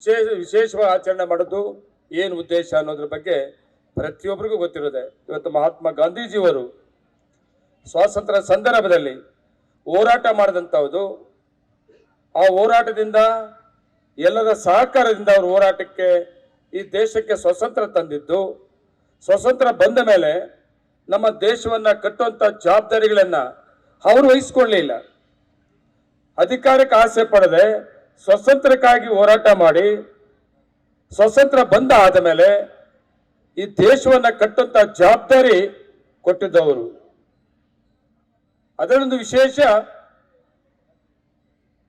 ವಿಶೇಷವಾಗಿ ಆಚರಣೆ ಮಾಡೋದು ಏನು ಉದ್ದೇಶ ಅನ್ನೋದ್ರ ಬಗ್ಗೆ ಪ್ರತಿಯೊಬ್ಬರಿಗೂ ಗೊತ್ತಿರುತ್ತೆ. ಇವತ್ತು ಮಹಾತ್ಮ ಗಾಂಧೀಜಿಯವರು ಸ್ವಾತಂತ್ರ್ಯ ಸಂದರ್ಭದಲ್ಲಿ ಹೋರಾಟ ಮಾಡಿದಂಥದ್ದು, ಆ ಹೋರಾಟದಿಂದ ಎಲ್ಲರ ಸಹಕಾರದಿಂದ ಅವರು ಹೋರಾಟಕ್ಕೆ ಈ ದೇಶಕ್ಕೆ ಸ್ವಾತಂತ್ರ್ಯ ತಂದಿದ್ದು, ಸ್ವಾತಂತ್ರ್ಯ ಬಂದ ಮೇಲೆ ನಮ್ಮ ದೇಶವನ್ನು ಕಟ್ಟುವಂಥ ಜವಾಬ್ದಾರಿಗಳನ್ನು ಅವರು ವಹಿಸ್ಕೊಳ್ಳಲಿಲ್ಲ. ಅಧಿಕಾರಕ್ಕೆ ಆಸೆ ಪಡದೆ ಸ್ವಾತಂತ್ರ್ಯಕ್ಕಾಗಿ ಹೋರಾಟ ಮಾಡಿ ಸ್ವಾತಂತ್ರ್ಯ ಬಂದ ಆದ ಮೇಲೆ ಈ ದೇಶವನ್ನು ಕಟ್ಟುವಂಥ ಜವಾಬ್ದಾರಿ ಕೊಟ್ಟಿದ್ದವರು. ಅದರೊಂದು ವಿಶೇಷ,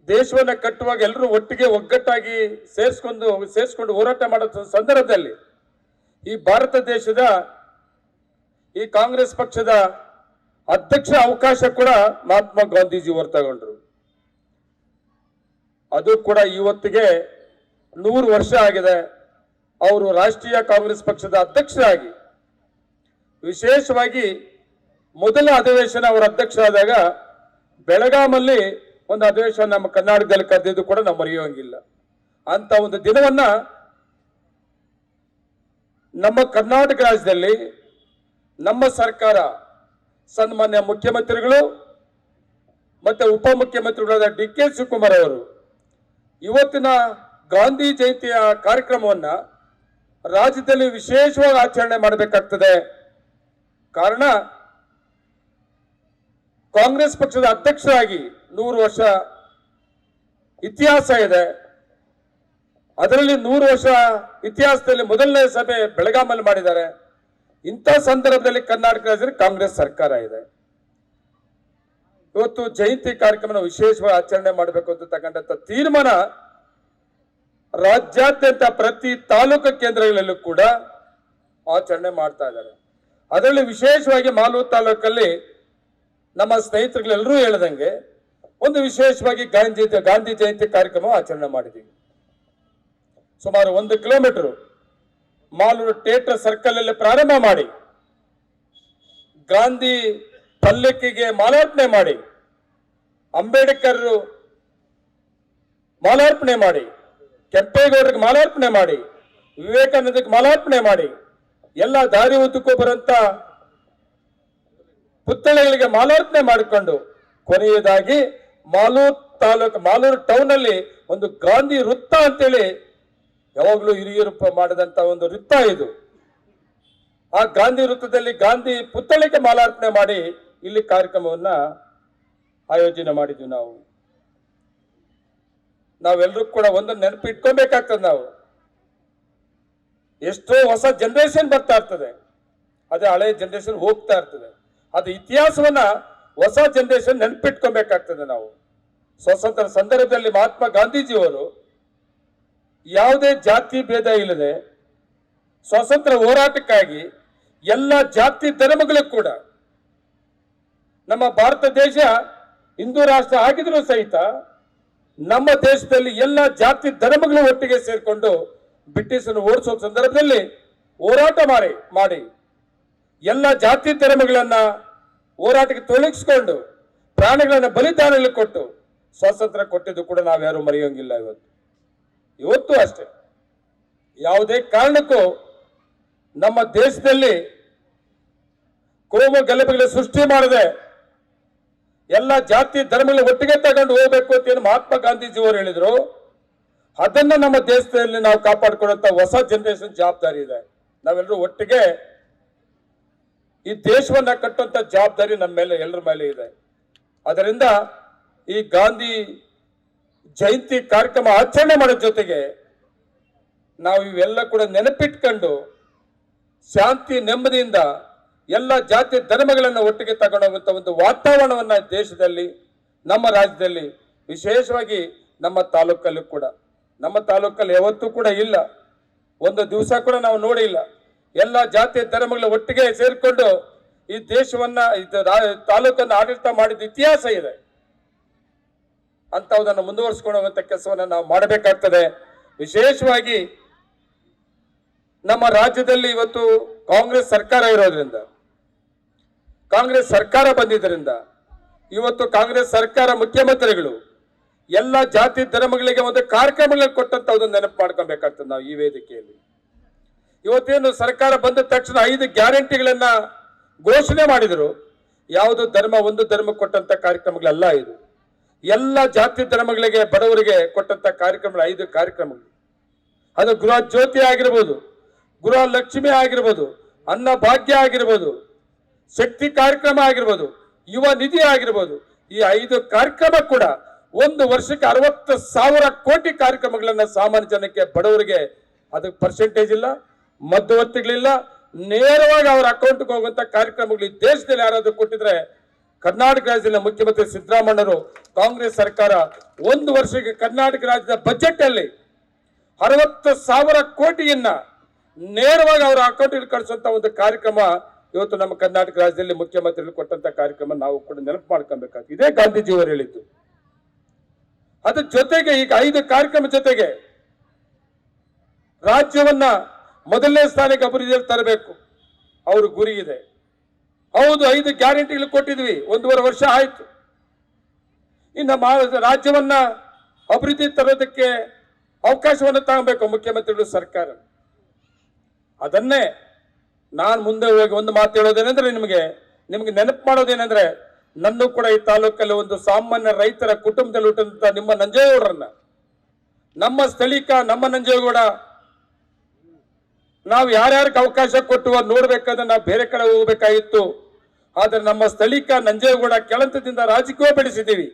ದೇಶವನ್ನು ಕಟ್ಟುವಾಗ ಎಲ್ಲರೂ ಒಟ್ಟಿಗೆ ಒಗ್ಗಟ್ಟಾಗಿ ಸೇರಿಸ್ಕೊಂಡು ಹೋರಾಟ ಮಾಡೋ ಸಂದರ್ಭದಲ್ಲಿ ಈ ಭಾರತ ದೇಶದ ಈ ಕಾಂಗ್ರೆಸ್ ಪಕ್ಷದ ಅಧ್ಯಕ್ಷ ಅವಕಾಶ ಕೂಡ ಮಹಾತ್ಮ ಗಾಂಧೀಜಿ ಅವರು ತಗೊಂಡ್ರು. ಅದು ಕೂಡ ಇವತ್ತಿಗೆ 100 ವರ್ಷ ಆಗಿದೆ. ಅವರು ರಾಷ್ಟ್ರೀಯ ಕಾಂಗ್ರೆಸ್ ಪಕ್ಷದ ಅಧ್ಯಕ್ಷರಾಗಿ, ವಿಶೇಷವಾಗಿ ಮೊದಲ ಅಧಿವೇಶನ ಅವರ ಅಧ್ಯಕ್ಷರಾದಾಗ ಬೆಳಗಾಮಲ್ಲಿ ಒಂದು ಅಧಿವೇಶನ ನಮ್ಮ ಕರ್ನಾಟಕದಲ್ಲಿ ಕರೆದಿದ್ದು ಕೂಡ ನಾವು ಮರೆಯುವಂಗಿಲ್ಲ. ಅಂತ ಒಂದು ದಿನವನ್ನ ನಮ್ಮ ಕರ್ನಾಟಕ ರಾಜ್ಯದಲ್ಲಿ ನಮ್ಮ ಸರ್ಕಾರ, ಸನ್ಮಾನ್ಯ ಮುಖ್ಯಮಂತ್ರಿಗಳು ಮತ್ತೆ ಉಪಮುಖ್ಯಮಂತ್ರಿಗಳಾದ ಡಿ.ಕೆ. ಶಿವಕುಮಾರ್ ಅವರು ಇವತ್ತಿನ ಗಾಂಧಿ ಜಯಂತಿಯ ಕಾರ್ಯಕ್ರಮವನ್ನ ರಾಜ್ಯದಲ್ಲಿ ವಿಶೇಷವಾಗಿ ಆಚರಣೆ ಮಾಡಬೇಕಾಗ್ತದೆ. ಕಾರಣ, ಕಾಂಗ್ರೆಸ್ ಪಕ್ಷದ ಅಧ್ಯಕ್ಷರಾಗಿ 100 ವರ್ಷ ಇತಿಹಾಸ ಇದೆ. ಅದರಲ್ಲಿ 100 ವರ್ಷ ಇತಿಹಾಸದಲ್ಲಿ ಮೊದಲನೇ ಸಭೆ ಬೆಳಗಾಮಲ್ಲಿ ಮಾಡಿದ್ದಾರೆ. ಇಂಥ ಸಂದರ್ಭದಲ್ಲಿ ಕರ್ನಾಟಕ ರಾಜ್ಯದಲ್ಲಿ ಕಾಂಗ್ರೆಸ್ ಸರ್ಕಾರ ಇದೆ. ಇವತ್ತು ಜಯಂತಿ ಕಾರ್ಯಕ್ರಮ ವಿಶೇಷವಾಗಿ ಆಚರಣೆ ಮಾಡಬೇಕು ಅಂತ ತಗೊಂಡಂತ ತೀರ್ಮಾನ ರಾಜ್ಯಾದ್ಯಂತ ಪ್ರತಿ ತಾಲೂಕು ಕೇಂದ್ರಗಳಲ್ಲೂ ಕೂಡ ಆಚರಣೆ ಮಾಡ್ತಾ ಇದ್ದಾರೆ. ಅದರಲ್ಲಿ ವಿಶೇಷವಾಗಿ ಮಾಲೂರು ತಾಲೂಕಲ್ಲಿ ನಮ್ಮ ಸ್ನೇಹಿತರುಗಳೆಲ್ಲರೂ ಹೇಳ್ದಂಗೆ ಒಂದು ವಿಶೇಷವಾಗಿ ಗಾಂಧಿ ಜಯಂತಿ ಕಾರ್ಯಕ್ರಮ ಆಚರಣೆ ಮಾಡಿದ್ದೀವಿ. ಸುಮಾರು 1 ಕಿಲೋಮೀಟರ್ ಮಾಲೂರು ಥಿಯೇಟರ್ ಸರ್ಕಲ್ ಅಲ್ಲಿ ಪ್ರಾರಂಭ ಮಾಡಿ, ಗಾಂಧಿ ಪಲ್ಲಕ್ಕಿಗೆ ಮಾಲಾರ್ಪಣೆ ಮಾಡಿ, ಅಂಬೇಡ್ಕರ್ ಮಾಲಾರ್ಪಣೆ ಮಾಡಿ, ಕೆಂಪೇಗೌಡರಿಗೆ ಮಾಲಾರ್ಪಣೆ ಮಾಡಿ, ವಿವೇಕಾನಂದಕ್ಕೆ ಮಾಲಾರ್ಪಣೆ ಮಾಡಿ, ಎಲ್ಲ ದಾರಿ ಉದ್ದಕ್ಕೂ ಬರುವಂತ ಪುತ್ಥಳಿಗಳಿಗೆ ಮಾಲಾರ್ಪಣೆ ಮಾಡಿಕೊಂಡು ಕೊನೆಯದಾಗಿ ಮಾಲೂರು ತಾಲೂಕು ಮಾಲೂರು ಟೌನ್ ಅಲ್ಲಿ ಒಂದು ಗಾಂಧಿ ವೃತ್ತ ಅಂತೇಳಿ ಯಾವಾಗಲೂ ಹಿರಿಯರು ಮಾಡಿದಂತ ಒಂದು ವೃತ್ತ ಇದು. ಆ ಗಾಂಧಿ ವೃತ್ತದಲ್ಲಿ ಗಾಂಧಿ ಪುತ್ಥಳಿಗೆ ಮಾಲಾರ್ಪಣೆ ಮಾಡಿ ಇಲ್ಲಿ ಕಾರ್ಯಕ್ರಮವನ್ನ ಆಯೋಜನೆ ಮಾಡಿದ್ವಿ. ನಾವೆಲ್ಲರೂ ಕೂಡ ಒಂದು ನೆನಪು ಇಟ್ಕೊಬೇಕಾಗ್ತದೆ. ನಾವು ಎಷ್ಟೋ ಹೊಸ ಜನರೇಷನ್ ಬರ್ತಾ ಇರ್ತದೆ, ಅದೇ ಹಳೆ ಜನರೇಷನ್ ಹೋಗ್ತಾ ಇರ್ತದೆ. ಅದು ಇತಿಹಾಸವನ್ನ ಹೊಸ ಜನರೇಷನ್ ನೆನಪಿಟ್ಕೊಬೇಕಾಗ್ತದೆ. ನಾವು ಸ್ವಾತಂತ್ರ್ಯ ಸಂದರ್ಭದಲ್ಲಿ ಮಹಾತ್ಮ ಗಾಂಧೀಜಿಯವರು ಯಾವುದೇ ಜಾತಿ ಭೇದ ಇಲ್ಲದೆ ಸ್ವಾತಂತ್ರ್ಯ ಹೋರಾಟಕ್ಕಾಗಿ ಎಲ್ಲ ಜಾತಿ ಧರ್ಮಗಳು ಕೂಡ, ನಮ್ಮ ಭಾರತ ದೇಶ ಹಿಂದೂ ರಾಷ್ಟ್ರ ಆಗಿದ್ರು ಸಹಿತ ನಮ್ಮ ದೇಶದಲ್ಲಿ ಎಲ್ಲ ಜಾತಿ ಧರ್ಮಗಳು ಒಟ್ಟಿಗೆ ಸೇರಿಕೊಂಡು ಬ್ರಿಟಿಷನ್ನು ಓಡಿಸೋ ಸಂದರ್ಭದಲ್ಲಿ ಹೋರಾಟ ಮಾಡಿ ಎಲ್ಲ ಜಾತಿ ಧರ್ಮಗಳನ್ನ ಹೋರಾಟಕ್ಕೆ ತೊಡಗಿಸ್ಕೊಂಡು ಪ್ರಾಣಿಗಳನ್ನ ಬಲಿದಾನದಲ್ಲಿ ಕೊಟ್ಟು ಸ್ವಾತಂತ್ರ್ಯ ಕೊಟ್ಟಿದ್ದು ಕೂಡ ನಾವ್ಯಾರು ಮರೆಯೋಂಗಿಲ್ಲ. ಇವತ್ತು ಅಷ್ಟೇ ಯಾವುದೇ ಕಾರಣಕ್ಕೂ ನಮ್ಮ ದೇಶದಲ್ಲಿ ಕೋಮು ಗಲಭೆಗಳ ಸೃಷ್ಟಿ ಮಾಡದೆ ಎಲ್ಲ ಜಾತಿ ಧರ್ಮಗಳ ಒಟ್ಟಿಗೆ ತಗೊಂಡು ಹೋಗ್ಬೇಕು ಅಂತ ಏನು ಮಹಾತ್ಮ ಗಾಂಧೀಜಿ ಅವರು ಹೇಳಿದ್ರು. ಅದನ್ನ ನಮ್ಮ ದೇಶದಲ್ಲಿ ನಾವು ಕಾಪಾಡ್ಕೊಳ್ಳುವಂತ ಹೊಸ ಜನರೇಷನ್ ಜವಾಬ್ದಾರಿ ಇದೆ. ನಾವೆಲ್ಲರೂ ಒಟ್ಟಿಗೆ ಈ ದೇಶವನ್ನ ಕಟ್ಟುವಂತ ಜವಾಬ್ದಾರಿ ನಮ್ಮ ಮೇಲೆ, ಎಲ್ಲರ ಮೇಲೆ ಇದೆ. ಅದರಿಂದ ಈ ಗಾಂಧಿ ಜಯಂತಿ ಕಾರ್ಯಕ್ರಮ ಆಚರಣೆ ಮಾಡೋ ಜೊತೆಗೆ ನಾವು ಇವೆಲ್ಲ ಕೂಡ ನೆನಪಿಟ್ಕೊಂಡು ಶಾಂತಿ ನೆಮ್ಮದಿಯಿಂದ ಎಲ್ಲ ಜಾತಿ ಧರ್ಮಗಳನ್ನು ಒಟ್ಟಿಗೆ ತಗೊಂಡೋಗುವಂತ ಒಂದು ವಾತಾವರಣವನ್ನ ದೇಶದಲ್ಲಿ, ನಮ್ಮ ರಾಜ್ಯದಲ್ಲಿ, ವಿಶೇಷವಾಗಿ ನಮ್ಮ ತಾಲೂಕಲ್ಲೂ ಕೂಡ, ನಮ್ಮ ತಾಲೂಕಲ್ಲಿ ಯಾವತ್ತೂ ಕೂಡ ಇಲ್ಲ, ಒಂದು ದಿವಸ ಕೂಡ ನಾವು ನೋಡಿಲ್ಲ. ಎಲ್ಲ ಜಾತಿ ಧರ್ಮಗಳ ಒಟ್ಟಿಗೆ ಸೇರಿಕೊಂಡು ಈ ದೇಶವನ್ನ, ತಾಲೂಕನ್ನು ಆಡಳಿತ ಮಾಡಿದ ಇತಿಹಾಸ ಇದೆ. ಅಂತಹದನ್ನು ಮುಂದುವರಿಸಿಕೊಂಡು ಹೋಗುವಂತ ಕೆಲಸವನ್ನ ನಾವು ಮಾಡಬೇಕಾಗ್ತದೆ. ವಿಶೇಷವಾಗಿ ನಮ್ಮ ರಾಜ್ಯದಲ್ಲಿ ಇವತ್ತು ಕಾಂಗ್ರೆಸ್ ಸರ್ಕಾರ ಇರೋದ್ರಿಂದ, ಕಾಂಗ್ರೆಸ್ ಸರ್ಕಾರ ಬಂದಿದ್ದರಿಂದ ಇವತ್ತು ಕಾಂಗ್ರೆಸ್ ಸರ್ಕಾರ ಮುಖ್ಯಮಂತ್ರಿಗಳು ಎಲ್ಲ ಜಾತಿ ಧರ್ಮಗಳಿಗೆ ಒಂದು ಕಾರ್ಯಕ್ರಮಗಳಿಗೆ ಕೊಟ್ಟಂತ ಅದನ್ನು ನೆನಪು ಮಾಡ್ಕೊಬೇಕಾಗ್ತದೆ ನಾವು ಈ ವೇದಿಕೆಯಲ್ಲಿ. ಇವತ್ತೇನು ಸರ್ಕಾರ ಬಂದ ತಕ್ಷಣ 5 ಗ್ಯಾರಂಟಿಗಳನ್ನ ಘೋಷಣೆ ಮಾಡಿದ್ರು. ಯಾವುದು ಧರ್ಮ ಒಂದು ಧರ್ಮ ಕೊಟ್ಟಂತ ಕಾರ್ಯಕ್ರಮಗಳೆಲ್ಲ ಇದು. ಎಲ್ಲ ಜಾತಿ ಧರ್ಮಗಳಿಗೆ ಬಡವರಿಗೆ ಕೊಟ್ಟಂತ ಕಾರ್ಯಕ್ರಮಗಳು 5 ಕಾರ್ಯಕ್ರಮಗಳು. ಅದು ಗೃಹ ಜ್ಯೋತಿ ಆಗಿರ್ಬೋದು, ಗೃಹ ಲಕ್ಷ್ಮಿ ಆಗಿರ್ಬೋದು, ಅನ್ನ ಭಾಗ್ಯ ಆಗಿರ್ಬೋದು, ಶಕ್ತಿ ಕಾರ್ಯಕ್ರಮ ಆಗಿರ್ಬೋದು, ಯುವ ನಿಧಿ ಆಗಿರ್ಬೋದು. ಈ 5 ಕಾರ್ಯಕ್ರಮ ಕೂಡ ಒಂದು ವರ್ಷಕ್ಕೆ 60,000 ಕೋಟಿ ಕಾರ್ಯಕ್ರಮಗಳನ್ನ ಸಾಮಾನ್ಯ ಜನಕ್ಕೆ ಬಡವರಿಗೆ ಅದಕ್ಕೆ ಪರ್ಸೆಂಟೇಜ್ ಇಲ್ಲ, ಮಧ್ಯವರ್ತಿಗಳಿಲ್ಲ, ನೇರವಾಗಿ ಅವರ ಅಕೌಂಟ್ಗೆ ಹೋಗುವಂತ ಕಾರ್ಯಕ್ರಮಗಳು ಈ ದೇಶದಲ್ಲಿ ಯಾರಾದ್ರೂ ಕೊಟ್ಟಿದ್ರೆ ಕರ್ನಾಟಕ ರಾಜ್ಯದ ಮುಖ್ಯಮಂತ್ರಿ ಸಿದ್ದರಾಮಯ್ಯರು ಕಾಂಗ್ರೆಸ್ ಸರ್ಕಾರ ಒಂದು ವರ್ಷಕ್ಕೆ ಕರ್ನಾಟಕ ರಾಜ್ಯದ ಬಜೆಟ್ ಅಲ್ಲಿ 60,000 ಕೋಟಿಯನ್ನ ನೇರವಾಗಿ ಅವರ ಅಕೌಂಟ್ಗೆ ಕಳಿಸುವಂತ ಒಂದು ಕಾರ್ಯಕ್ರಮ ಇವತ್ತು ನಮ್ಮ ಕರ್ನಾಟಕ ರಾಜ್ಯದಲ್ಲಿ ಮುಖ್ಯಮಂತ್ರಿಗಳು ಕೊಟ್ಟಂತ ಕಾರ್ಯಕ್ರಮ ನಾವು ಕೂಡ ನೆನಪು ಮಾಡ್ಕೊಬೇಕಾಗ್ತದೆ. ಇದೇ ಗಾಂಧೀಜಿಯವರು ಹೇಳಿದ್ದು. ಅದ್ರ ಜೊತೆಗೆ ಈಗ 5 ಕಾರ್ಯಕ್ರಮ ಜೊತೆಗೆ ರಾಜ್ಯವನ್ನ ಮೊದಲನೇ ಸ್ಥಾನಕ್ಕೆ ಅಭಿವೃದ್ಧಿಯಲ್ಲಿ ತರಬೇಕು ಅವ್ರ ಗುರಿ ಇದೆ. ಹೌದು, 5 ಗ್ಯಾರಂಟಿಗಳು ಕೊಟ್ಟಿದ್ವಿ, 1.5 ವರ್ಷ ಆಯ್ತು. ಇನ್ನು ರಾಜ್ಯವನ್ನ ಅಭಿವೃದ್ಧಿ ತರೋದಕ್ಕೆ ಅವಕಾಶವನ್ನು ತಗೋಬೇಕು ಮುಖ್ಯಮಂತ್ರಿಗಳು, ಸರ್ಕಾರ. ಅದನ್ನೇ ನಾನು ಮುಂದೆ ಹೋಗಿ ಒಂದು ಮಾತು ಹೇಳೋದೇನೆಂದ್ರೆ ನಿಮಗೆ ನೆನಪು ಮಾಡೋದೇನೆಂದ್ರೆ, ನನ್ನೂ ಕೂಡ ಈ ತಾಲೂಕಲ್ಲಿ ಒಂದು ಸಾಮಾನ್ಯ ರೈತರ ಕುಟುಂಬದಲ್ಲಿ ಹುಟ್ಟಂತ ನಿಮ್ಮ ನಂಜೇಗೌಡರನ್ನ, ನಮ್ಮ ಸ್ಥಳೀಕ ನಮ್ಮ ನಂಜೇಗೌಡ, ನಾವು ಯಾರ್ಯಾರಿಗೆ ಅವಕಾಶ ಕೊಟ್ಟು ನೋಡ್ಬೇಕಾದ್ರೆ ನಾವು ಬೇರೆ ಕಡೆ ಹೋಗ್ಬೇಕಾಗಿತ್ತು. ಆದ್ರೆ ನಮ್ಮ ಸ್ಥಳೀಕ ನಂಜೇಗೌಡ ಕೆಳಂತದಿಂದ ರಾಜಕೀಯ ಬೆಳೆಸಿದ್ದೀವಿ.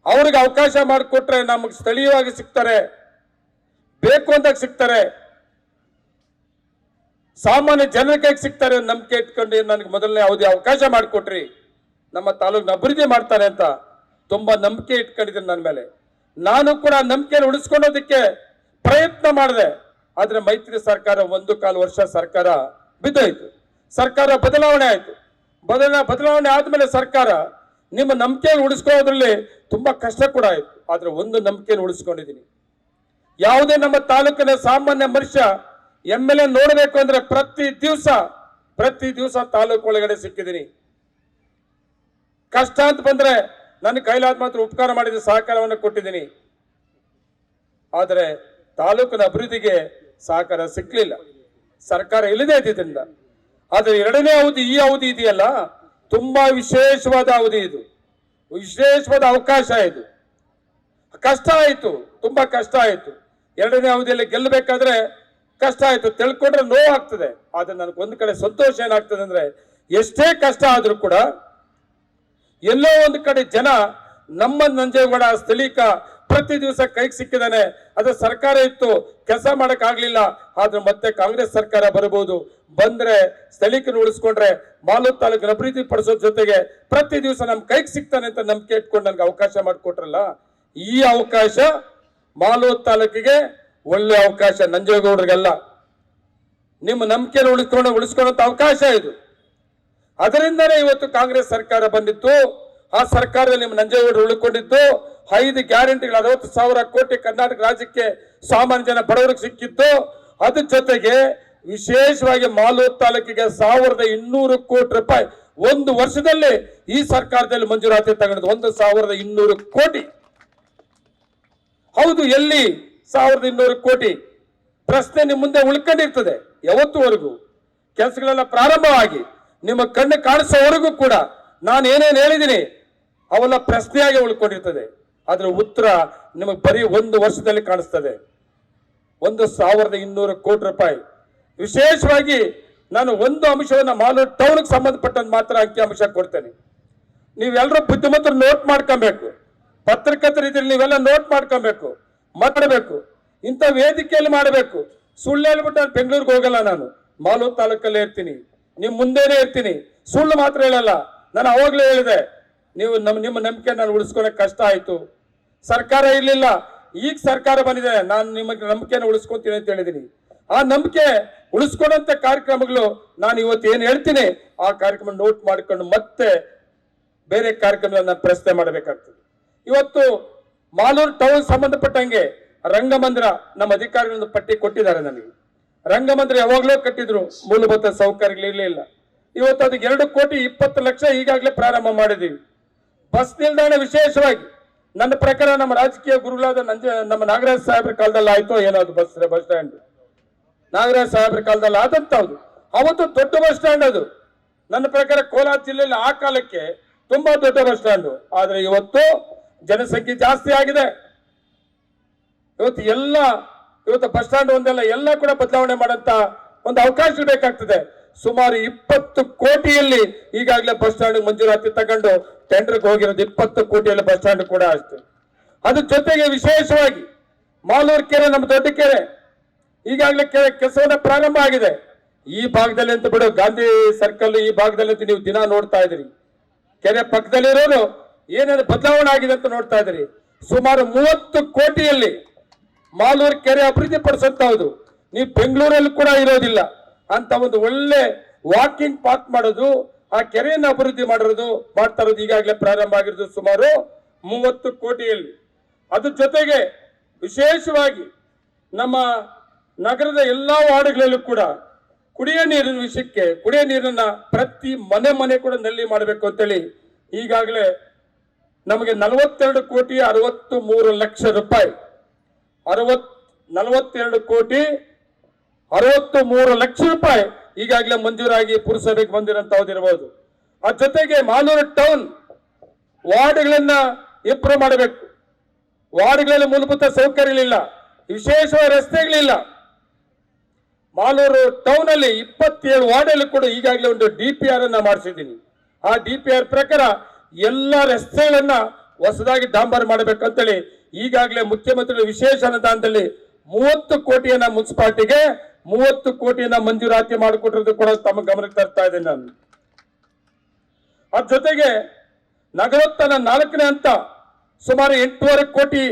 ಅವ್ರಿಗೆ ಅವಕಾಶ ಮಾಡಿಕೊಟ್ರೆ ನಮಗೆ ಸ್ಥಳೀಯವಾಗಿ ಸಿಗ್ತಾರೆ, ಬೇಕು ಅಂದಾಗ ಸಿಗ್ತಾರೆ, ಸಾಮಾನ್ಯ ಜನರಿಗೆ ಸಿಗ್ತಾರೆ ನಂಬಿಕೆ ಇಟ್ಕೊಂಡು ನನಗೆ ಮೊದಲನೇ ಅವಧಿ ಅವಕಾಶ ಮಾಡಿಕೊಟ್ರಿ, ನಮ್ಮ ತಾಲೂಕಿನ ಅಭಿವೃದ್ಧಿ ಮಾಡ್ತಾರೆ ಅಂತ ತುಂಬಾ ನಂಬಿಕೆ ಇಟ್ಕೊಂಡಿದ್ದೀನಿ ನನ್ನ ಮೇಲೆ. ನಾನು ಕೂಡ ನಂಬಿಕೆಯನ್ನು ಉಳಿಸ್ಕೊಳ್ಳೋದಕ್ಕೆ ಪ್ರಯತ್ನ ಮಾಡಿದೆ. ಆದ್ರೆ ಮೈತ್ರಿ ಸರ್ಕಾರ 1.25 ವರ್ಷ ಸರ್ಕಾರ ಬಿದ್ದೋಯ್ತು. ಸರ್ಕಾರ ಬದಲಾವಣೆ ಆಯ್ತು. ಬದಲಾವಣೆ ಆದ್ಮೇಲೆ ಸರ್ಕಾರ ನಿಮ್ಮ ನಂಬಿಕೆಯನ್ನು ಉಳಿಸ್ಕೊಳ್ಳೋದ್ರಲ್ಲಿ ತುಂಬಾ ಕಷ್ಟ ಕೂಡ ಆಯ್ತು. ಆದ್ರೆ ಒಂದು ನಂಬಿಕೆಯನ್ನು ಉಳಿಸ್ಕೊಂಡಿದ್ದೀನಿ. ಯಾವುದೇ ನಮ್ಮ ತಾಲೂಕಿನ ಸಾಮಾನ್ಯ ಮನುಷ್ಯ MLA ನೋಡಬೇಕು ಅಂದ್ರೆ ಪ್ರತಿ ದಿವಸ ತಾಲೂಕು ಒಳಗಡೆ ಸಿಕ್ಕಿದ್ದೀನಿ. ಕಷ್ಟ ಅಂತ ಬಂದ್ರೆ ನನ್ನ ಕೈಲಾದ ಮಾತ್ರ ಉಪಕಾರ ಮಾಡಿದ ಸಹಕಾರವನ್ನು ಕೊಟ್ಟಿದ್ದೀನಿ. ಆದರೆ ತಾಲೂಕಿನ ಅಭಿವೃದ್ಧಿಗೆ ಸಹಕಾರ ಸಿಕ್ಲಿಲ್ಲ, ಸರ್ಕಾರ ಇಲ್ಲದೆ ಇದ್ದಿದ್ದರಿಂದ. ಆದ್ರೆ 2ನೇ ಅವಧಿ, ಈ ಅವಧಿ ಇದೆಯಲ್ಲ, ತುಂಬಾ ವಿಶೇಷವಾದ ಅವಧಿ ಇದು, ವಿಶೇಷವಾದ ಅವಕಾಶ ಇದು. ಕಷ್ಟ ಆಯ್ತು, ತುಂಬಾ ಕಷ್ಟ ಆಯ್ತು. 2ನೇ ಅವಧಿಯಲ್ಲಿ ಗೆಲ್ಲಬೇಕಾದ್ರೆ ಕಷ್ಟ ಆಯ್ತು, ತಿಳ್ಕೊಂಡ್ರೆ ನೋವು ಆಗ್ತದೆ. ಆದ್ರೆ ನನಗೆ ಒಂದು ಕಡೆ ಸಂತೋಷ ಏನಾಗ್ತದೆ ಅಂದ್ರೆ, ಎಷ್ಟೇ ಕಷ್ಟ ಆದ್ರೂ ಕೂಡ ಎಲ್ಲೋ ಒಂದು ಕಡೆ ಜನ ನಮ್ಮ ನಂಜೇಗೌಡ ಸ್ಥಳೀಕ ಪ್ರತಿ ದಿವಸ ಕೈಗೆ ಸಿಕ್ಕಿದಾನೆ. ಅದು ಸರ್ಕಾರ ಇತ್ತು, ಕೆಲಸ ಮಾಡಕ್ ಆಗ್ಲಿಲ್ಲ, ಆದ್ರೆ ಮತ್ತೆ ಕಾಂಗ್ರೆಸ್ ಸರ್ಕಾರ ಬರಬಹುದು, ಬಂದ್ರೆ ಸ್ಥಳೀಕರನ್ನು ಉಳಿಸ್ಕೊಂಡ್ರೆ ಮಾಲೂರು ತಾಲೂಕಿನ ಅಭಿವೃದ್ಧಿ ಪಡಿಸೋ ಜೊತೆಗೆ ಪ್ರತಿ ದಿವಸ ನಮ್ ಕೈಗೆ ಸಿಗ್ತಾನೆ ಅಂತ ನಂಬಿಕೆ ಇಟ್ಕೊಂಡು ನನ್ಗೆ ಅವಕಾಶ ಮಾಡಿಕೊಟ್ರಲ್ಲ. ಈ ಅವಕಾಶ ಮಾಲೂರು ತಾಲೂಕಿಗೆ ಒಳ್ಳೆ ಅವಕಾಶ, ನಂಜೇಗೌಡರಿಗೆಲ್ಲ ನಿಮ್ಮ ನಂಬಿಕೆಯನ್ನು ಉಳಿಸ್ಕೊಳ್ಳೋ ಅವಕಾಶ ಇದು. ಅದರಿಂದನೇ ಇವತ್ತು ಕಾಂಗ್ರೆಸ್ ಸರ್ಕಾರ ಬಂದಿತ್ತು. ಆ ಸರ್ಕಾರದಲ್ಲಿ ನಿಮ್ಮ ನಂಜೇಗೌಡರು ಉಳ್ಕೊಂಡಿದ್ದು. 5 ಗ್ಯಾರಂಟಿಗಳು 60,000 ಕೋಟಿ ಕರ್ನಾಟಕ ರಾಜ್ಯಕ್ಕೆ ಸಾಮಾನ್ಯ ಜನ ಬಡವರಿಗೆ ಸಿಕ್ಕಿತ್ತು. ಅದ್ರ ಜೊತೆಗೆ ವಿಶೇಷವಾಗಿ ಮಾಲೂರು ತಾಲೂಕಿಗೆ 1,200 ಕೋಟಿ ರೂಪಾಯಿ ಒಂದು ವರ್ಷದಲ್ಲಿ ಈ ಸರ್ಕಾರದಲ್ಲಿ ಮಂಜೂರಾತಿ ತಗೊಂಡು 1,200 ಕೋಟಿ. ಹೌದು, ಎಲ್ಲಿ 1,200 ಕೋಟಿ? ಪ್ರಶ್ನೆ ನಿಮ್ಮ ಮುಂದೆ ಉಳ್ಕೊಂಡಿರ್ತದೆ. ಯಾವತ್ತುವರೆಗೂ ಕೆಲಸಗಳೆಲ್ಲ ಪ್ರಾರಂಭವಾಗಿ ನಿಮ್ಮ ಕಣ್ಣು ಕಾಣಿಸೋವರೆಗೂ ಕೂಡ ನಾನು ಏನೇನು ಹೇಳಿದ್ದೀನಿ ಅವೆಲ್ಲ ಪ್ರಶ್ನೆಯಾಗಿ ಉಳ್ಕೊಂಡಿರ್ತದೆ. ಆದ್ರೆ ಉತ್ತರ ನಿಮಗೆ ಬರೀ ಒಂದು ವರ್ಷದಲ್ಲಿ ಕಾಣಿಸ್ತದೆ. 1,200 ಕೋಟಿ ರೂಪಾಯಿ. ವಿಶೇಷವಾಗಿ ನಾನು ಒಂದು ಅಂಶವನ್ನ ಮಾಲೂರು ಟೌನ್ಗೆ ಸಂಬಂಧಪಟ್ಟಂತ ಮಾತ್ರ ಅಂಕಿ ಅಂಶ ಕೊಡ್ತೇನೆ. ನೀವೆಲ್ಲರೂ ಬುದ್ಧಿಮಂತರು ನೋಟ್ ಮಾಡ್ಕೊಬೇಕು, ಪತ್ರಕರ್ತರು ಇದ್ರೆ ನೀವೆಲ್ಲ ನೋಟ್ ಮಾಡ್ಕೊಬೇಕು, ಮಾಡಬೇಕು, ಇಂಥ ವೇದಿಕೆಯಲ್ಲಿ ಮಾಡಬೇಕು. ಸುಳ್ಳು ಹೇಳ್ಬಿಟ್ಟು ನಾನು ಬೆಂಗಳೂರಿಗೆ ಹೋಗಲ್ಲ, ನಾನು ಮಾಲೂರು ತಾಲೂಕಲ್ಲೇ ಇರ್ತೀನಿ, ನಿಮ್ ಮುಂದೆನೇ ಇರ್ತೀನಿ. ಸುಳ್ಳು ಮಾತ್ರ ಹೇಳಲ್ಲ. ನಾನು ಅವಾಗಲೇ ಹೇಳಿದೆ, ನಿಮ್ಮ ನಂಬಿಕೆ ನಾನು ಉಳಿಸ್ಕೊಳಕ್ ಕಷ್ಟ ಆಯ್ತು, ಸರ್ಕಾರ ಇರ್ಲಿಲ್ಲ, ಈಗ ಸರ್ಕಾರ ಬಂದಿದೆ, ನಾನು ನಿಮಗೆ ನಂಬಿಕೆನ ಉಳಿಸ್ಕೊಂತೀನಿ ಅಂತ ಹೇಳಿದೀನಿ. ಆ ನಂಬಿಕೆ ಉಳಿಸ್ಕೊಂಡಂತ ಕಾರ್ಯಕ್ರಮಗಳು ನಾನು ಇವತ್ತು ಏನ್ ಹೇಳ್ತೀನಿ ಆ ಕಾರ್ಯಕ್ರಮ ನೋಟ್ ಮಾಡಿಕೊಂಡು ಮತ್ತೆ ಬೇರೆ ಕಾರ್ಯಕ್ರಮಗಳನ್ನ ಪ್ರಶ್ನೆ ಮಾಡಬೇಕಾಗ್ತದೆ. ಇವತ್ತು ಮಾಲೂರು ಟೌನ್ ಸಂಬಂಧಪಟ್ಟಂಗೆ ರಂಗಮಂದಿರ ನಮ್ಮ ಅಧಿಕಾರಿಗಳೊಂದು ಪಟ್ಟಿ ಕೊಟ್ಟಿದ್ದಾರೆ ನನಗೆ. ರಂಗಮಂದಿರ ಯಾವಾಗಲೂ ಕಟ್ಟಿದ್ರು, ಮೂಲಭೂತ ಸೌಕರ್ಯಗಳು ಇರಲಿಲ್ಲ. ಇವತ್ತು ಅದಕ್ಕೆ 2,20,00,000 ಈಗಾಗಲೇ ಪ್ರಾರಂಭ ಮಾಡಿದೀವಿ. ಬಸ್ ನಿಲ್ದಾಣ ವಿಶೇಷವಾಗಿ ನನ್ನ ಪ್ರಕಾರ ನಮ್ಮ ರಾಜಕೀಯ ಗುರುಗಳಾದ ನಮ್ಮ ನಾಗರಾಜ್ ಸಾಹೇಬ್ರ ಕಾಲದಲ್ಲಿ ಆಯ್ತೋ ಏನೋ ಅದು ಬಸ್ ಸ್ಟ್ಯಾಂಡ್ ನಾಗರಾಜ್ ಸಾಹೇಬ್ರ ಕಾಲದಲ್ಲಿ ಆದಂತಹದ್ದು. ಅವತ್ತು ದೊಡ್ಡ ಬಸ್ ಸ್ಟ್ಯಾಂಡ್ ಅದು. ನನ್ನ ಪ್ರಕಾರ ಕೋಲಾರ ಜಿಲ್ಲೆಯಲ್ಲಿ ಆ ಕಾಲಕ್ಕೆ ತುಂಬಾ ದೊಡ್ಡ ಬಸ್ ಸ್ಟ್ಯಾಂಡ್. ಆದ್ರೆ ಇವತ್ತು ಜನಸಂಖ್ಯೆ ಜಾಸ್ತಿ ಆಗಿದೆ. ಇವತ್ತು ಬಸ್ ಸ್ಟ್ಯಾಂಡ್ ಒಂದೆಲ್ಲ ಎಲ್ಲ ಕೂಡ ಬದಲಾವಣೆ ಮಾಡಂತ ಒಂದು ಅವಕಾಶ ಬೇಕಾಗ್ತದೆ. ಸುಮಾರು 20 ಕೋಟಿಯಲ್ಲಿ ಈಗಾಗಲೇ ಬಸ್ ಸ್ಟ್ಯಾಂಡ್ ಮಂಜೂರಾತಿ ತಗೊಂಡು ಟೆಂಡರ್ಗೆ ಹೋಗಿರೋದು 20 ಕೋಟಿಯಲ್ಲಿ ಬಸ್ ಸ್ಟ್ಯಾಂಡ್ ಕೂಡ ಅಷ್ಟೇ. ಅದ್ರ ಜೊತೆಗೆ ವಿಶೇಷವಾಗಿ ಮಾಲೂರು ಕೆರೆ, ನಮ್ಮ ದೊಡ್ಡ ಕೆರೆ ಈಗಾಗಲೇ ಕೆಲಸವನ್ನ ಪ್ರಾರಂಭ ಆಗಿದೆ. ಈ ಭಾಗದಲ್ಲಿ ಅಂತ ಬಿಡು, ಗಾಂಧಿ ಸರ್ಕಲ್ ಈ ಭಾಗದಲ್ಲಿ ನೀವು ದಿನ ನೋಡ್ತಾ ಇದ್ರಿ. ಕೆರೆ ಪಕ್ಕದಲ್ಲಿರೋರು ಏನೇನು ಬದಲಾವಣೆ ಆಗಿದೆ ಅಂತ ನೋಡ್ತಾ ಇದ್ರಿ. ಸುಮಾರು 30 ಕೋಟಿಯಲ್ಲಿ ಮಾಲೂರು ಕೆರೆ ಅಭಿವೃದ್ಧಿ ಪಡಿಸಂತಹದ್ದು ನೀವು ಬೆಂಗಳೂರಲ್ಲಿ ಕೂಡ ಇರೋದಿಲ್ಲ ಅಂತ ಒಂದು ಒಳ್ಳೆ ವಾಕಿಂಗ್ ಪಾತ್ ಮಾಡೋದು, ಆ ಕೆರೆಯನ್ನು ಅಭಿವೃದ್ಧಿ ಮಾಡ್ತಾ ಇರೋದು ಈಗಾಗಲೇ ಪ್ರಾರಂಭ ಆಗಿರೋದು ಸುಮಾರು 30 ಕೋಟಿಯಲ್ಲಿ. ಅದ್ರ ಜೊತೆಗೆ ವಿಶೇಷವಾಗಿ ನಮ್ಮ ನಗರದ ಎಲ್ಲಾ ವಾರ್ಡ್ಗಳಲ್ಲೂ ಕೂಡ ಕುಡಿಯ ನೀರಿನ ವಿಷಯಕ್ಕೆ ಕುಡಿಯ ನೀರನ್ನ ಪ್ರತಿ ಮನೆ ಕೂಡ ನಲ್ಲಿ ಮಾಡಬೇಕು ಅಂತೇಳಿ ಈಗಾಗಲೇ ನಮಗೆ 42 ಕೋಟಿ 63 ಲಕ್ಷ ರೂಪಾಯಿ 42 ಕೋಟಿ 63 ಲಕ್ಷ ರೂಪಾಯಿ ಈಗಾಗಲೇ ಮಂಜೂರಾಗಿ ಪುರಸಭೆಗೆ ಬಂದಿರೋಂತಹದ್ದಿರಬಹುದು. ಅದ್ರ ಜೊತೆಗೆ ಮಾಲೂರು ಟೌನ್ ವಾರ್ಡ್ಗಳನ್ನ ಇಂಪ್ರೂವ್ ಮಾಡಬೇಕು. ವಾರ್ಡ್ಗಳಲ್ಲಿ ಮೂಲಭೂತ ಸೌಕರ್ಯಗಳಿಲ್ಲ, ವಿಶೇಷವಾದ ರಸ್ತೆಗಳಿಲ್ಲ. ಮಾಲೂರು ಟೌನ್ ಅಲ್ಲಿ 27 ವಾರ್ಡಲ್ಲಿ ಕೂಡ ಈಗಾಗಲೇ ಒಂದು DPR ಅನ್ನ ಮಾಡಿಸಿದ್ದೀನಿ. ಆ DPR ಪ್ರಕಾರ ಎಲ್ಲ ರಸ್ತೆಗಳನ್ನ ಹೊಸದಾಗಿ ಡಾಂಬರ್ ಮಾಡಬೇಕಂತೇಳಿ ಈಗಾಗಲೇ ಮುಖ್ಯಮಂತ್ರಿಗಳು ವಿಶೇಷ ಅನುದಾನದಲ್ಲಿ 30 ಕೋಟಿಯನ್ನ ಮುನ್ಸಿಪಾಲಿಟಿಗೆ 30 ಕೋಟಿಯನ್ನ ಮಂಜೂರಾತಿ ಮಾಡಿಕೊಟ್ಟಿರೋದು ಕೂಡ ತಮ್ಮ ಗಮನಕ್ಕೆ ತರ್ತಾ ಇದ್ದೇನೆ ನಾನು. ಅದ್ರ ಜೊತೆಗೆ ನಗರೋತ್ಥಾನ 4ನೇ ಹಂತ ಸುಮಾರು 8.5 ಕೋಟಿ,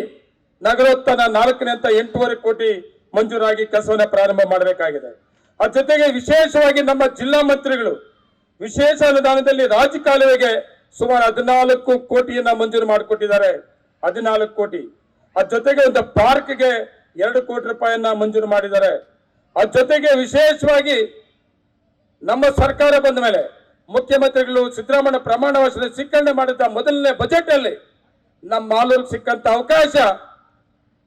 ನಗರೋತ್ಥಾನ 4ನೇ ಹಂತ 8.5 ಕೋಟಿ ಮಂಜೂರಾಗಿ ಕೆಲಸವನ್ನ ಪ್ರಾರಂಭ ಮಾಡಬೇಕಾಗಿದೆ. ಅದ್ರ ಜೊತೆಗೆ ವಿಶೇಷವಾಗಿ ನಮ್ಮ ಜಿಲ್ಲಾ ಮಂತ್ರಿಗಳು ವಿಶೇಷ ಅನುದಾನದಲ್ಲಿ ರಾಜಕಾಲುವೆಗೆ ಸುಮಾರು 14 ಕೋಟಿಯನ್ನ ಮಂಜೂರು ಮಾಡಿಕೊಟ್ಟಿದ್ದಾರೆ. 14 ಕೋಟಿ. ಅದ್ರ ಜೊತೆಗೆ ಒಂದು ಪಾರ್ಕ್ಗೆ 2 ಕೋಟಿ ರೂಪಾಯಿಯನ್ನ ಮಂಜೂರು ಮಾಡಿದ್ದಾರೆ. ಅದ್ರ ಜೊತೆಗೆ ವಿಶೇಷವಾಗಿ ನಮ್ಮ ಸರ್ಕಾರ ಬಂದ ಮೇಲೆ ಮುಖ್ಯಮಂತ್ರಿಗಳು ಸಿದ್ದರಾಮಯ್ಯ ಪ್ರಮಾಣ ವಚನ ಸ್ವೀಕರಣೆ ಮಾಡಿದ ಮೊದಲನೇ ಬಜೆಟ್ ಅಲ್ಲಿ ನಮ್ಮ ಮಾಲೂರಿಗೆ ಸಿಕ್ಕಂತ ಅವಕಾಶ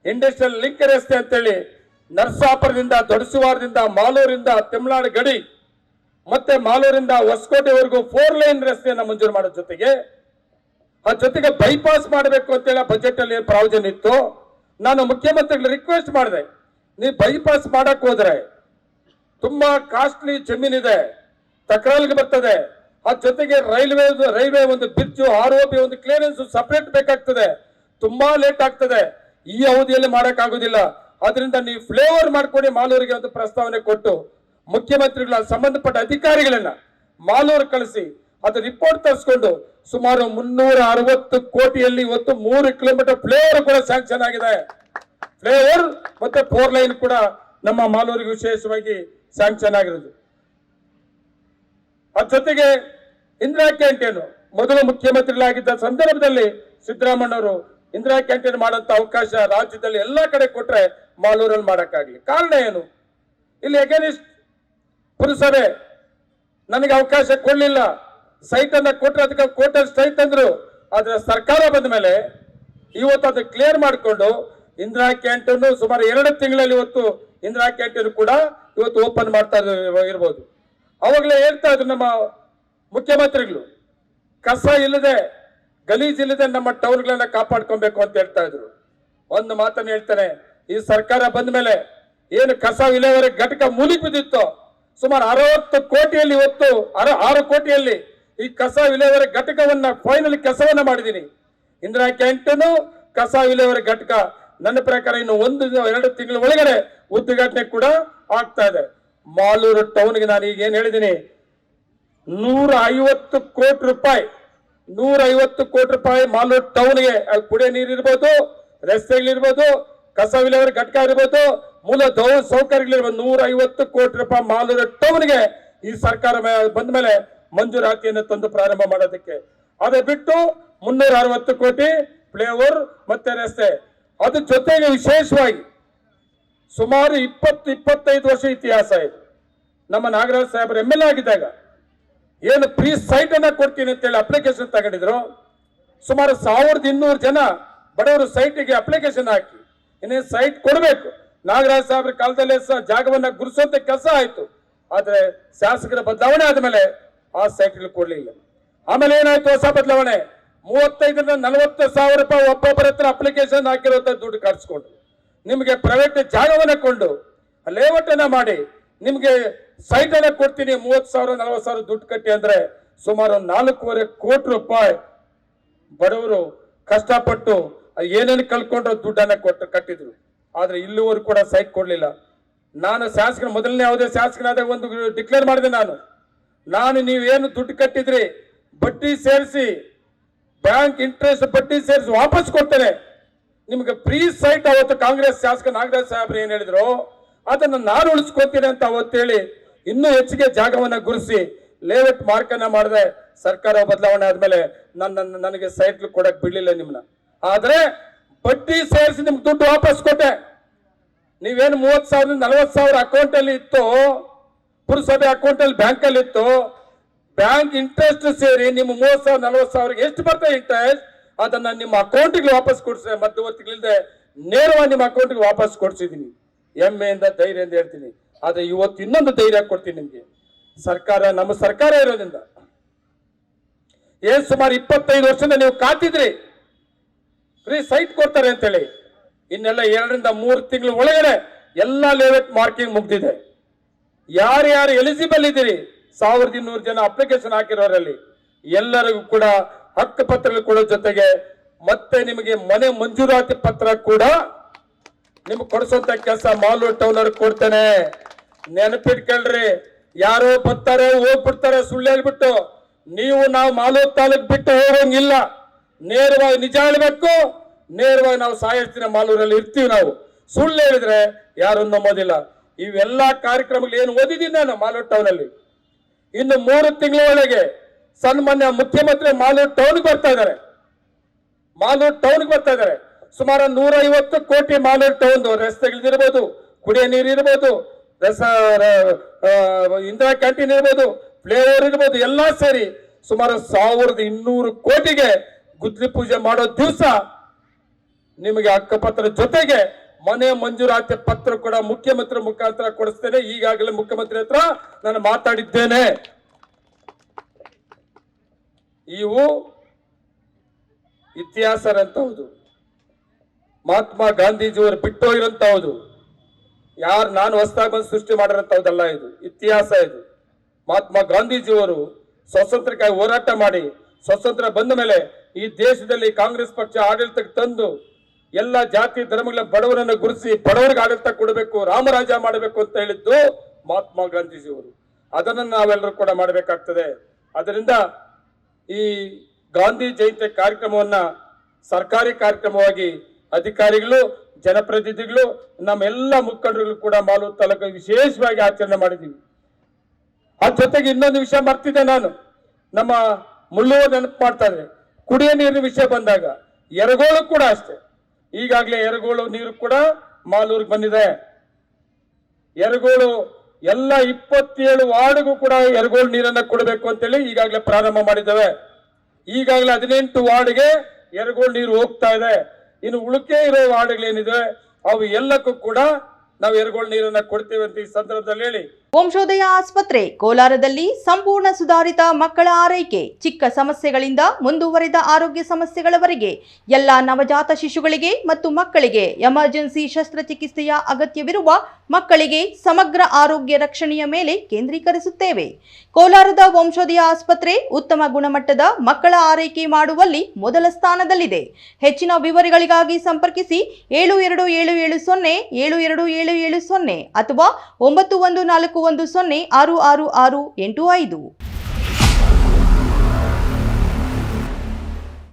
ಇಂಡಸ್ಟ್ರಿಯಲ್ ಲಿಂಕ್ ರಸ್ತೆ ಅಂತೇಳಿ ನರಸಾಪುರದಿಂದ ದೊಡಸುವಾರದಿಂದ ಮಾಲೂರಿಂದ ತಮಿಳುನಾಡು ಗಡಿ ಮತ್ತೆ ಮಾಲೂರಿಂದ ಹೊಸಕೋಟೆವರೆಗೂ 4 ಲೈನ್ ರಸ್ತೆಯನ್ನ ಮಂಜೂರು ಮಾಡೋ ಜೊತೆಗೆ ಅದ್ರ ಜೊತೆಗೆ ಬೈಪಾಸ್ ಮಾಡಬೇಕು ಅಂತೇಳಿ ಬಜೆಟ್ ಅಲ್ಲಿ ಪ್ರಾವಿಷನ್ ಇತ್ತು. ನಾನು ಮುಖ್ಯಮಂತ್ರಿಗಳು ರಿಕ್ವೆಸ್ಟ್ ಮಾಡಿದೆ, ನೀವು ಬೈಪಾಸ್ ಮಾಡಕ್ ಹೋದ್ರೆ ತುಂಬಾ ಕಾಸ್ಟ್ಲಿ ಜಮೀನಿದೆ, ತಕರಾಲಿಗೆ ಬರ್ತದೆ. ಅದ್ರ ಜೊತೆಗೆ ರೈಲ್ವೆ ಒಂದು ಬ್ರಿಡ್ಜ್ ROB ಒಂದು ಕ್ಲಿಯರೆನ್ಸ್ ಸಪರೇಟ್ ಬೇಕಾಗ್ತದೆ, ತುಂಬಾ ಲೇಟ್ ಆಗ್ತದೆ. ಈ ಅವಧಿಯಲ್ಲಿ ಮಾಡಕ್ ಆಗುದಿಲ್ಲ. ಅದರಿಂದ ನೀವು ಫ್ಲೇವರ್ ಮಾಡ್ಕೊಂಡು ಮಾಲೂರಿಗೆ ಒಂದು ಪ್ರಸ್ತಾವನೆ ಕೊಟ್ಟು ಮುಖ್ಯಮಂತ್ರಿಗಳ ಸಂಬಂಧಪಟ್ಟ ಅಧಿಕಾರಿಗಳನ್ನ ಮಾಲೂರು ಕಳಿಸಿ ಅದು ರಿಪೋರ್ಟ್ ತರಿಸ್ಕೊಂಡು ಸುಮಾರು 360 ಕೋಟಿಯಲ್ಲಿ ಇವತ್ತು 3 ಕಿಲೋಮೀಟರ್ ಫ್ಲೇವರ್ ಕೂಡ ಸ್ಯಾಂಕ್ಷನ್ ಆಗಿದೆ. ಫ್ಲೇವರ್ ಮತ್ತೆ 4 ಲೈನ್ ಕೂಡ ನಮ್ಮ ಮಾಲೂರಿಗೆ ವಿಶೇಷವಾಗಿ ಸ್ಯಾಂಕ್ಷನ್ ಆಗಿರೋದು. ಅದ್ರ ಜೊತೆಗೆ ಇಂದಿರಾ ಕ್ಯಾಂಟೀನ್ ಮೊದಲು ಮುಖ್ಯಮಂತ್ರಿಗಳಾಗಿದ್ದ ಸಂದರ್ಭದಲ್ಲಿ ಸಿದ್ದರಾಮಯ್ಯವರು ಇಂದಿರಾ ಕ್ಯಾಂಟೀನ್ ಮಾಡುವಂತ ಅವಕಾಶ ರಾಜ್ಯದಲ್ಲಿ ಎಲ್ಲಾ ಕಡೆ ಕೊಟ್ರೆ ಮಾಲೂರಲ್ಲಿ ಮಾಡಕ್ಕಾಗಲಿ. ಕಾರಣ ಏನು? ಇಲ್ಲಿ ಅಗೇನಿಸ್ಟ್ ಪುರಸಭೆ ನನಗೆ ಅವಕಾಶ ಕೊಡ್ಲಿಲ್ಲ. ಸೈಟ್ ಅನ್ನ ಕೊಟ್ಟರೆ ಅದಕ್ಕೆ ಕೋಟರ್ ಸೈಟ್ ಅಂದ್ರು. ಆದ್ರೆ ಸರ್ಕಾರ ಬಂದ ಮೇಲೆ ಇವತ್ತು ಅದು ಕ್ಲಿಯರ್ ಮಾಡಿಕೊಂಡು ಇಂದಿರಾ ಕ್ಯಾಂಟೀನ್ ಸುಮಾರು 2 ತಿಂಗಳಲ್ಲಿ ಇವತ್ತು ಇಂದಿರಾ ಕ್ಯಾಂಟೀನ್ ಕೂಡ ಇವತ್ತು ಓಪನ್ ಮಾಡ್ತಾ ಇರ್ಬೋದು. ಅವಾಗಲೇ ಹೇಳ್ತಾ ಇದ್ರು ನಮ್ಮ ಮುಖ್ಯಮಂತ್ರಿಗಳು, ಕಸ ಇಲ್ಲದೆ ಗಲೀಜಿಲ್ಲದೆ ನಮ್ಮ ಟೌನ್ಗಳನ್ನ ಕಾಪಾಡ್ಕೊಬೇಕು ಅಂತ ಹೇಳ್ತಾ ಇದ್ರು. ಒಂದು ಮಾತನ್ನು ಹೇಳ್ತಾನೆ, ಈ ಸರ್ಕಾರ ಬಂದ ಮೇಲೆ ಏನು ಕಸ ವಿಲೇವಾರಿ ಘಟಕ ಮೂಲಿಗೆ ಬಿದ್ದಿತ್ತು ಸುಮಾರು 60 ಕೋಟಿಯಲ್ಲಿ ಇವತ್ತು 6 ಕೋಟಿಯಲ್ಲಿ ಈ ಕಸ ವಿಲೇವಾರಿ ಘಟಕವನ್ನ ಫೈನಲ್ ಕೆಲಸವನ್ನ ಮಾಡಿದೀನಿ. ಇಂದಿರಾ ಕ್ಯಾಂಟೀನ್ ಕಸ ವಿಲೇವಾರಿ ಘಟಕ ನನ್ನ ಪ್ರಕಾರ ಇನ್ನು 1-2 ತಿಂಗಳ ಒಳಗಡೆ ಉದ್ಘಾಟನೆ ಕೂಡ ಆಗ್ತಾ ಇದೆ. ಮಾಲೂರು ಟೌನ್ಗೆ ನಾನು ಈಗ ಏನ್ ಹೇಳಿದ್ದೀನಿ, 150 ಕೋಟಿ ರೂಪಾಯಿ 150 ಕೋಟಿ ರೂಪಾಯಿ ಮಾಲೂರು ಟೌನ್ಗೆ ಕುಡಿಯ ನೀರು ಇರ್ಬೋದು, ರಸ್ತೆಗಳಿರ್ಬೋದು, ಕಸ ವಿಲೇವಾರಿ ಘಟಕ ಇರ್ಬೋದು, ಮೂಲ ಸೌಕರ್ಯಗಳಿರ್ಬೋದು, 150 ಕೋಟಿ ರೂಪಾಯಿ ಮಾಲೂರು ಟೌನ್ಗೆ ಈ ಸರ್ಕಾರ ಬಂದ ಮೇಲೆ ಮಂಜೂರಾತಿಯನ್ನು ತಂದು ಪ್ರಾರಂಭ ಮಾಡೋದಕ್ಕೆ. ಅದೇ ಬಿಟ್ಟು 360 ಕೋಟಿ ಫ್ಲೇವರ್ ಮತ್ತೆ ರಸ್ತೆ. ಅದ್ರ ಜೊತೆಗೆ ವಿಶೇಷವಾಗಿ ಸುಮಾರು 20-25 ವರ್ಷ ಇತಿಹಾಸ ಇದೆ. ನಮ್ಮ ನಾಗರಾಜ್ ಸಾಹೇಬರು MLA ಆಗಿದ್ದಾಗ ಏನು ಫ್ರೀ ಸೈಟ್ ಅನ್ನ ಕೊಡ್ತೀನಿ ಅಂತೇಳಿ ಅಪ್ಲಿಕೇಶನ್ ತಗೊಂಡಿದ್ರು. ಸುಮಾರು 1200 ಜನ ಬಡವರು ಸೈಟ್ಗೆ ಅಪ್ಲಿಕೇಶನ್ ಹಾಕಿ ಇನ್ನೇನು ಸೈಟ್ ಕೊಡಬೇಕು. ನಾಗರಾಜ್ ಸಾಹೇಬ್ರ ಕಾಲದಲ್ಲೇ ಜಾಗವನ್ನ ಗುರುಸುವಂತ ಕೆಲಸ ಆಯ್ತು. ಆದ್ರೆ ಶಾಸಕರ ಬದಲಾವಣೆ ಆದ್ಮೇಲೆ ಆ ಸೈಟ್ಗಳು ಕೊಡ್ಲಿಲ್ಲ. ಆಮೇಲೆ ಏನಾಯ್ತು? ಹೊಸ ಬದಲಾವಣೆ 35ರಿಂದ 40 ಸಾವಿರ ರೂಪಾಯಿ ಒಬ್ಬೊಬ್ಬರ ಹತ್ರ ಅಪ್ಲಿಕೇಶನ್ ಹಾಕಿರುವಂತ ದುಡ್ಡು ಖರ್ಚಿಕೊಂಡು ನಿಮಗೆ ಪ್ರೈವೇಟ್ ಜಾಗವನ್ನ ಕೊಂಡು ಲೇಔಟ್ ಅನ್ನ ಮಾಡಿ ನಿಮ್ಗೆ ಸೈಟ್ ಅನ್ನ ಕೊಡ್ತೀನಿ 30,000 40,000 ದುಡ್ಡು ಕಟ್ಟಿ ಅಂದ್ರೆ ಸುಮಾರು 4.25 ಕೋಟಿ ರೂಪಾಯಿ ಬಡವರು ಕಷ್ಟಪಟ್ಟು ಏನೇನು ಕಳ್ಕೊಂಡ್ರು ದುಡ್ಡನ್ನ ಕೊಟ್ಟು ಕಟ್ಟಿದ್ರು. ಆದ್ರೆ ಇಲ್ಲಿವರೆಗೂ ಕೂಡ ಸೈಟ್ ಕೊಡ್ಲಿಲ್ಲ. ನಾನು ಶಾಸಕರ ಮೊದಲನೇ ಯಾವುದೇ ಶಾಸಕನಾದಾಗ ಒಂದು ಡಿಕ್ಲೇರ್ ಮಾಡಿದೆ. ನಾನು ನೀವೇನು ದುಡ್ಡು ಕಟ್ಟಿದ್ರಿ ಬಡ್ಡಿ ಸೇರಿಸಿ ಬ್ಯಾಂಕ್ ಇಂಟ್ರೆಸ್ಟ್ ಬಡ್ಡಿ ಸೇರಿಸಿ ವಾಪಸ್ ಕೊಡ್ತೇನೆ ನಿಮ್ಗೆ ಫ್ರೀ ಸೈಟ್. ಅವತ್ತು ಕಾಂಗ್ರೆಸ್ ಶಾಸಕ ನಾಗರಾಜ್ ಸಾಹೇಬ್ರು ಏನ್ ಹೇಳಿದ್ರು ಅದನ್ನು ನಾನು ಉಳಿಸ್ಕೊತೀನಿ ಅಂತ ಅವತ್ತು ಹೇಳಿ ಇನ್ನೂ ಹೆಚ್ಚಿಗೆ ಜಾಗವನ್ನ ಗುರುಸಿ ಲೇಔಟ್ ಮಾರ್ಕನ್ನ ಮಾಡಿದೆ. ಸರ್ಕಾರ ಬದಲಾವಣೆ ಆದ್ಮೇಲೆ ನನಗೆ ಸೈಟ್ ಕೊಡಕ್ ಬಿಡ್ಲಿಲ್ಲ ನಿಮ್ನ. ಆದ್ರೆ ಬಡ್ಡಿ ಸೇರಿಸಿ ನಿಮ್ಗೆ ದುಡ್ಡು ವಾಪಸ್ ಕೊಟ್ಟೆ. ನೀವೇನು 30,000 40,000 ಅಕೌಂಟ್ ಅಲ್ಲಿ ಇತ್ತು, ಪುರಸಭೆ ಅಕೌಂಟ್ ಅಲ್ಲಿ ಬ್ಯಾಂಕ್ ಅಲ್ಲಿ ಇತ್ತು, ಬ್ಯಾಂಕ್ ಇಂಟ್ರೆಸ್ಟ್ ಸೇರಿ ನಿಮ್ಮ 30,000 40,000 ಎಷ್ಟು ಬರ್ತದೆ ಇಂಟ್ರೆಸ್ಟ್ ಅದನ್ನ ನಿಮ್ಮ ಅಕೌಂಟ್ಗೆ ವಾಪಸ್ ಕೊಡ್ಸ ಮಧ್ಯವರ್ತಿಗಳಿಂದ ನೇರವಾಗಿ ನಿಮ್ಮ ಅಕೌಂಟ್ಗೆ ವಾಪಸ್ ಕೊಡ್ಸಿದೀನಿ. ಹೆಮ್ಮೆಯಿಂದ ಧೈರ್ಯದಿಂದ ಹೇಳ್ತೀನಿ. ಆದ್ರೆ ಇವತ್ತು ಇನ್ನೊಂದು ಧೈರ್ಯ ಕೊಡ್ತೀನಿ ನಿಮ್ಗೆ. ಸರ್ಕಾರ ನಮ್ಮ ಸರ್ಕಾರ ಇರೋದ್ರಿಂದ ಸುಮಾರು 25 ವರ್ಷದಿಂದ ನೀವು ಕಾತಿದ್ರಿ ಫ್ರೀ ಸೈಟ್ ಕೊಡ್ತಾರೆ ಅಂತೇಳಿ. ಇನ್ನೆಲ್ಲ 2 ರಿಂದ 3 ತಿಂಗಳ ಒಳಗಡೆ ಎಲ್ಲಾ ಲೇಔಟ್ ಮಾರ್ಕಿಂಗ್ ಮುಗ್ದಿದೆ. ಯಾರ್ಯಾರು ಎಲಿಜಿಬಲ್ ಇದ್ದೀರಿ 1200 ಜನ ಅಪ್ಲಿಕೇಶನ್ ಹಾಕಿರೋರಲ್ಲಿ ಎಲ್ಲರಿಗೂ ಕೂಡ ಹಕ್ಕು ಪತ್ರಗಳು ಕೊಡೋ ಜೊತೆಗೆ ಮತ್ತೆ ನಿಮಗೆ ಮನೆ ಮಂಜೂರಾತಿ ಪತ್ರ ಕೂಡ ನಿಮ್ಗೆ ಕೊಡಿಸುವಂತ ಕೆಲಸ ಮಾಲೂರು ಟೌನ್ ಅವ್ರಿಗೆ ಕೊಡ್ತೇನೆ. ನೆನಪಿಟ್ಕೊಳ್ರಿ, ಯಾರೋ ಬರ್ತಾರೆ ಹೋಗ್ಬಿಡ್ತಾರೆ ಸುಳ್ಳು ಹೇಳ್ಬಿಟ್ಟು. ನಾವು ಮಾಲೂರು ತಾಲೂಕ್ ಬಿಟ್ಟು ಹೋಗಂಗಿಲ್ಲ. ನೇರವಾಗಿ ನಿಜ ಹೇಳ್ಬೇಕು. ನೇರವಾಗಿ ನಾವು ಸಾಯಿಸ್ತೀನ ಮಾಲೂರಲ್ಲಿ ಇರ್ತೀವಿ. ನಾವು ಸುಳ್ಳು ಹೇಳಿದ್ರೆ ಯಾರು ನಂಬೋದಿಲ್ಲ. ಇವೆಲ್ಲಾ ಕಾರ್ಯಕ್ರಮಗಳು ಏನು ಓದಿದ್ದೀನಿ ನಾನು ಮಾಲೂರು ಟೌನ್ ಅಲ್ಲಿ. ಇನ್ನು 3 ತಿಂಗಳ ಒಳಗೆ ಸನ್ಮಾನ್ಯ ಮುಖ್ಯಮಂತ್ರಿ ಮಾಲೂರು ಟೌನ್ಗೆ ಬರ್ತಾ ಇದ್ದಾರೆ. ಮಾಲೂರು ಟೌನ್ಗೆ ಬರ್ತಾ ಇದ್ದಾರೆ. ಸುಮಾರು 150 ಕೋಟಿ ಮಾಲೂರು ಟೌನ್ ರಸ್ತೆಗಳಿರ್ಬೋದು, ಕುಡಿಯೋ ನೀರು ಇರ್ಬೋದು, ಇಂದಿರಾ ಕ್ಯಾಂಟೀನ್ ಇರ್ಬೋದು, ಫ್ಲೇವರ್ ಇರ್ಬೋದು, ಎಲ್ಲಾ ಸೇರಿ ಸುಮಾರು 1200 ಕೋಟಿಗೆ ಗುದ್ಲಿ ಪೂಜೆ ಮಾಡೋ ದಿವಸ ನಿಮಗೆ ಹಕ್ಕುಪತ್ರ ಜೊತೆಗೆ ಮನೆ ಮಂಜೂರಾತಿ ಪತ್ರ ಕೂಡ ಮುಖ್ಯಮಂತ್ರಿ ಮುಖಾಂತರ ಕೊಡಿಸ್ತೇನೆ. ಈಗಾಗಲೇ ಮುಖ್ಯಮಂತ್ರಿ ಹತ್ರ ನಾನು ಮಾತಾಡಿದ್ದೇನೆ. ಇವು ಇತಿಹಾಸರಂತಹದ್ದು, ಮಹಾತ್ಮ ಗಾಂಧೀಜಿಯವರು ಬಿಟ್ಟು ಹೋಗಿರಂತಹದ್ದು. ಯಾರು ನಾನು ಹೊಸದಾಗಿ ಬಂದು ಸೃಷ್ಟಿ ಮಾಡಿರಂತಹದ್ದಲ್ಲ. ಇದು ಇತಿಹಾಸ. ಇದು ಮಹಾತ್ಮ ಗಾಂಧೀಜಿಯವರು ಸ್ವಾತಂತ್ರ್ಯಕ್ಕಾಗಿ ಹೋರಾಟ ಮಾಡಿ ಸ್ವಾತಂತ್ರ್ಯ ಬಂದ ಮೇಲೆ ಈ ದೇಶದಲ್ಲಿ ಕಾಂಗ್ರೆಸ್ ಪಕ್ಷ ಆಡಳಿತಕ್ಕೆ ತಂದು ಎಲ್ಲ ಜಾತಿ ಧರ್ಮಗಳ ಬಡವರನ್ನು ಗುರುಸಿ ಬಡವರಿಗೆ ಆಡಳಿತ ಕೊಡಬೇಕು, ರಾಮರಾಜ ಮಾಡಬೇಕು ಅಂತ ಹೇಳಿದ್ದು ಮಹಾತ್ಮ ಗಾಂಧೀಜಿಯವರು. ಅದನ್ನು ನಾವೆಲ್ಲರೂ ಕೂಡ ಮಾಡಬೇಕಾಗ್ತದೆ. ಅದರಿಂದ ಈ ಗಾಂಧಿ ಜಯಂತಿ ಕಾರ್ಯಕ್ರಮವನ್ನ ಸರ್ಕಾರಿ ಕಾರ್ಯಕ್ರಮವಾಗಿ ಅಧಿಕಾರಿಗಳು, ಜನಪ್ರತಿನಿಧಿಗಳು, ನಮ್ಮೆಲ್ಲ ಮುಖಂಡರುಗಳು ಕೂಡ ಮಾಲೂರು ತಾಲೂಕು ವಿಶೇಷವಾಗಿ ಆಚರಣೆ ಮಾಡಿದ್ದೀವಿ. ಅದ್ರ ಜೊತೆಗೆ ಇನ್ನೊಂದು ವಿಷಯ ಮರ್ತಿದ್ದೆ ನಾನು. ನಮ್ಮ ಮುಳ್ಳೂರು ನೆನಪು ಮಾಡ್ತಾ ಇದ್ರೆ ಕುಡಿಯೋ ನೀರಿನ ವಿಷಯ ಬಂದಾಗ ಎರಗೋಳು ಕೂಡ ಅಷ್ಟೇ. ಈಗಾಗಲೇ ಎರಗೋಳು ನೀರು ಕೂಡ ಮಾಲೂರಿಗೆ ಬಂದಿದೆ. ಎರಗೋಳು ಎಲ್ಲ 27 ವಾರ್ಡ್ಗೂ ಕೂಡ ಎರಗೋಳು ನೀರನ್ನ ಕೊಡಬೇಕು ಅಂತೇಳಿ ಈಗಾಗಲೇ ಪ್ರಾರಂಭ ಮಾಡಿದ್ದೇವೆ. ಈಗಾಗಲೇ 18 ವಾರ್ಡ್ಗೆ ಎರಗೋಳು ನೀರು ಹೋಗ್ತಾ ಇದೆ. ಇನ್ನು ಉಳಿಕೆ ಇರೋ ವಾರ್ಡ್ಗಳೇನಿದೆ ಅವು ಎಲ್ಲಕ್ಕೂ ಕೂಡ ನಾವು ಎರಗೋಳು ನೀರನ್ನ ಕೊಡ್ತೇವೆ ಅಂತ ಈ ಸಂದರ್ಭದಲ್ಲಿ ಹೇಳಿ. ವಂಶೋದಯ ಆಸ್ಪತ್ರೆ ಕೋಲಾರದಲ್ಲಿ ಸಂಪೂರ್ಣ ಸುಧಾರಿತ ಮಕ್ಕಳ ಆರೈಕೆ, ಚಿಕ್ಕ ಸಮಸ್ಯೆಗಳಿಂದ ಮುಂದುವರಿದ ಆರೋಗ್ಯ ಸಮಸ್ಯೆಗಳವರೆಗೆ ಎಲ್ಲ ನವಜಾತ ಶಿಶುಗಳಿಗೆ ಮತ್ತು ಮಕ್ಕಳಿಗೆ ಎಮರ್ಜೆನ್ಸಿ ಶಸ್ತ್ರಚಿಕಿತ್ಸೆಯ ಅಗತ್ಯವಿರುವ ಮಕ್ಕಳಿಗೆ ಸಮಗ್ರ ಆರೋಗ್ಯ ರಕ್ಷಣೆಯ ಮೇಲೆ ಕೇಂದ್ರೀಕರಿಸುತ್ತೇವೆ. ಕೋಲಾರದ ವಂಶೋದಯ ಆಸ್ಪತ್ರೆ ಉತ್ತಮ ಗುಣಮಟ್ಟದ ಮಕ್ಕಳ ಆರೈಕೆ ಮಾಡುವಲ್ಲಿ ಮೊದಲ ಸ್ಥಾನದಲ್ಲಿದೆ. ಹೆಚ್ಚಿನ ವಿವರಗಳಿಗಾಗಿ ಸಂಪರ್ಕಿಸಿ 7277072770 ಅಥವಾ 9141066685.